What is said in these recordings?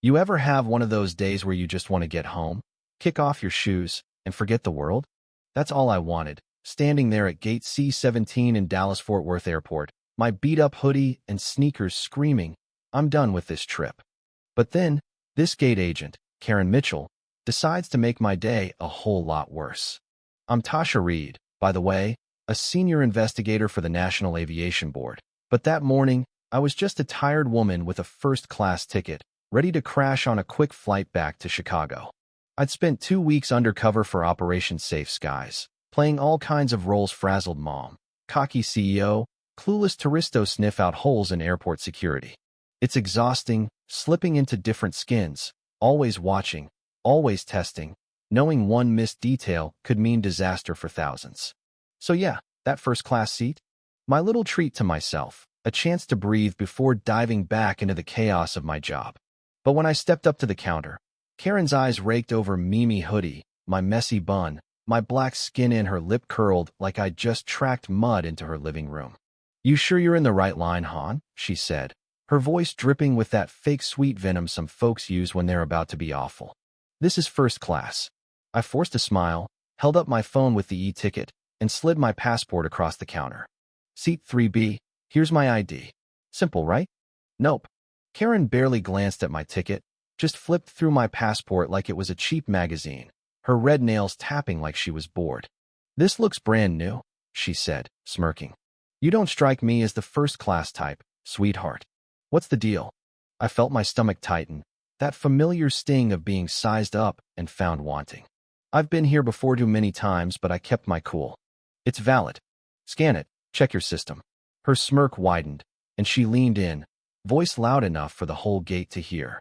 You ever have one of those days where you just want to get home, kick off your shoes, and forget the world? That's all I wanted, standing there at gate C-17 in Dallas-Fort Worth Airport, my beat-up hoodie and sneakers screaming, I'm done with this trip. But then, this gate agent, Karen Mitchell, decides to make my day a whole lot worse. I'm Tasha Reed, by the way, a senior investigator for the National Aviation Board. But that morning, I was just a tired woman with a first-class ticket, ready to crash on a quick flight back to Chicago. I'd spent 2 weeks undercover for Operation Safe Skies, playing all kinds of roles: frazzled mom, cocky CEO, clueless touristo sniff out holes in airport security. It's exhausting, slipping into different skins, always watching, always testing, knowing one missed detail could mean disaster for thousands. So yeah, that first-class seat? My little treat to myself, a chance to breathe before diving back into the chaos of my job. But when I stepped up to the counter, Karen's eyes raked over Mimi hoodie, my messy bun, my black skin, and her lip curled like I'd just tracked mud into her living room. You sure you're in the right line, hon? She said, her voice dripping with that fake sweet venom some folks use when they're about to be awful. This is first class. I forced a smile, held up my phone with the e-ticket, and slid my passport across the counter. Seat 3B, here's my ID. Simple, right? Nope. Karen barely glanced at my ticket, just flipped through my passport like it was a cheap magazine, her red nails tapping like she was bored. This looks brand new, she said, smirking. You don't strike me as the first-class type, sweetheart. What's the deal? I felt my stomach tighten, that familiar sting of being sized up and found wanting. I've been here before too many times, but I kept my cool. It's valid. Scan it, check your system. Her smirk widened, and she leaned in, voice loud enough for the whole gate to hear.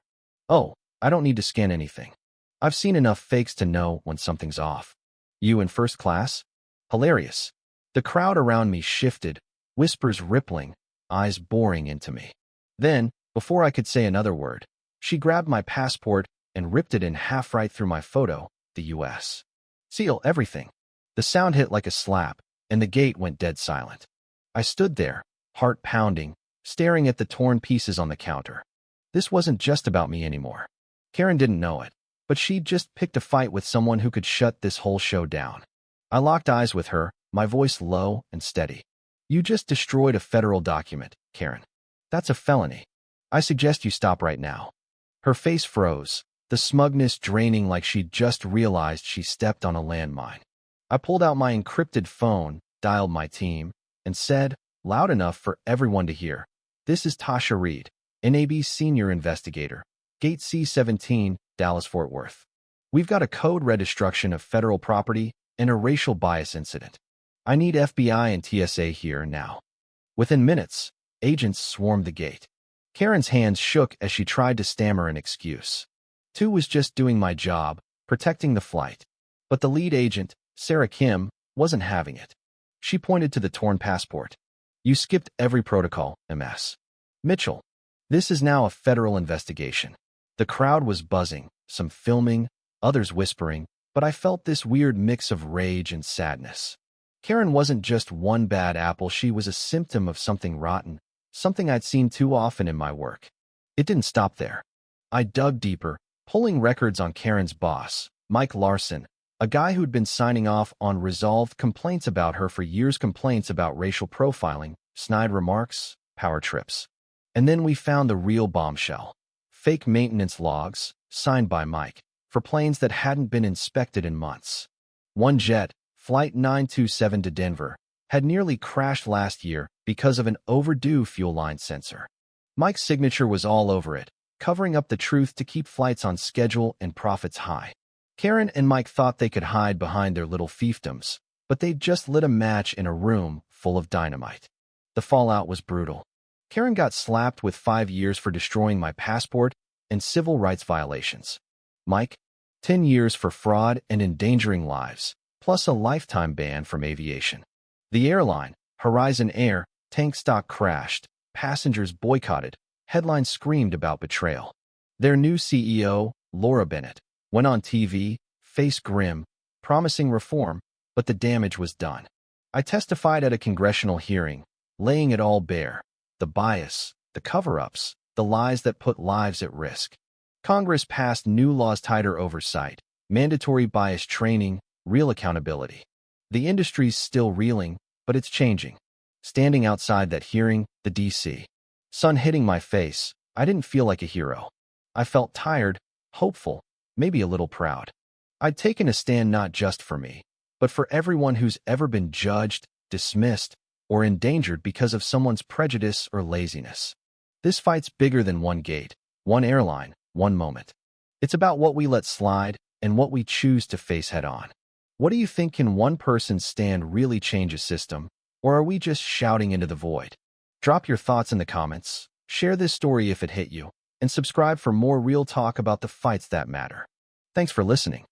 Oh, I don't need to scan anything. I've seen enough fakes to know when something's off. You in first class? Hilarious. The crowd around me shifted, whispers rippling, eyes boring into me. Then, before I could say another word, she grabbed my passport and ripped it in half right through my photo, the U.S. Seal everything. The sound hit like a slap, and the gate went dead silent. I stood there, heart pounding, staring at the torn pieces on the counter. This wasn't just about me anymore. Karen didn't know it, but she'd just picked a fight with someone who could shut this whole show down. I locked eyes with her, my voice low and steady. You just destroyed a federal document, Karen. That's a felony. I suggest you stop right now. Her face froze, the smugness draining like she'd just realized she stepped on a landmine. I pulled out my encrypted phone, dialed my team, and said, loud enough for everyone to hear, "This is Tasha Reed, NAB's senior investigator, Gate C-17, Dallas-Fort Worth. We've got a code red destruction of federal property and a racial bias incident. I need FBI and TSA here now." Within minutes, agents swarmed the gate. Karen's hands shook as she tried to stammer an excuse. Two was just doing my job, protecting the flight. But the lead agent, Sarah Kim, wasn't having it. She pointed to the torn passport. You skipped every protocol, MS. Mitchell. This is now a federal investigation. The crowd was buzzing, some filming, others whispering, but I felt this weird mix of rage and sadness. Karen wasn't just one bad apple, she was a symptom of something rotten, something I'd seen too often in my work. It didn't stop there. I dug deeper, pulling records on Karen's boss, Mike Larson, a guy who'd been signing off on resolved complaints about her for years, complaints about racial profiling, snide remarks, power trips. And then we found the real bombshell. Fake maintenance logs, signed by Mike, for planes that hadn't been inspected in months. One jet, Flight 927 to Denver, had nearly crashed last year because of an overdue fuel line sensor. Mike's signature was all over it, covering up the truth to keep flights on schedule and profits high. Karen and Mike thought they could hide behind their little fiefdoms, but they'd just lit a match in a room full of dynamite. The fallout was brutal. Karen got slapped with 5 years for destroying my passport and civil rights violations. Mike, 10 years for fraud and endangering lives, plus a lifetime ban from aviation. The airline, Horizon Air, tank stock crashed, passengers boycotted, headlines screamed about betrayal. Their new CEO, Laura Bennett, went on TV, face grim, promising reform, but the damage was done. I testified at a congressional hearing, laying it all bare. The bias, the cover-ups, the lies that put lives at risk. Congress passed new laws, tighter oversight, mandatory bias training, real accountability. The industry's still reeling, but it's changing. Standing outside that hearing, the DC. Sun hitting my face, I didn't feel like a hero. I felt tired, hopeful, maybe a little proud. I'd taken a stand not just for me, but for everyone who's ever been judged, dismissed, or endangered because of someone's prejudice or laziness. This fight's bigger than one gate, one airline, one moment. It's about what we let slide and what we choose to face head-on. What do you think? Can one person's stand really change a system, or are we just shouting into the void? Drop your thoughts in the comments, share this story if it hit you, and subscribe for more real talk about the fights that matter. Thanks for listening.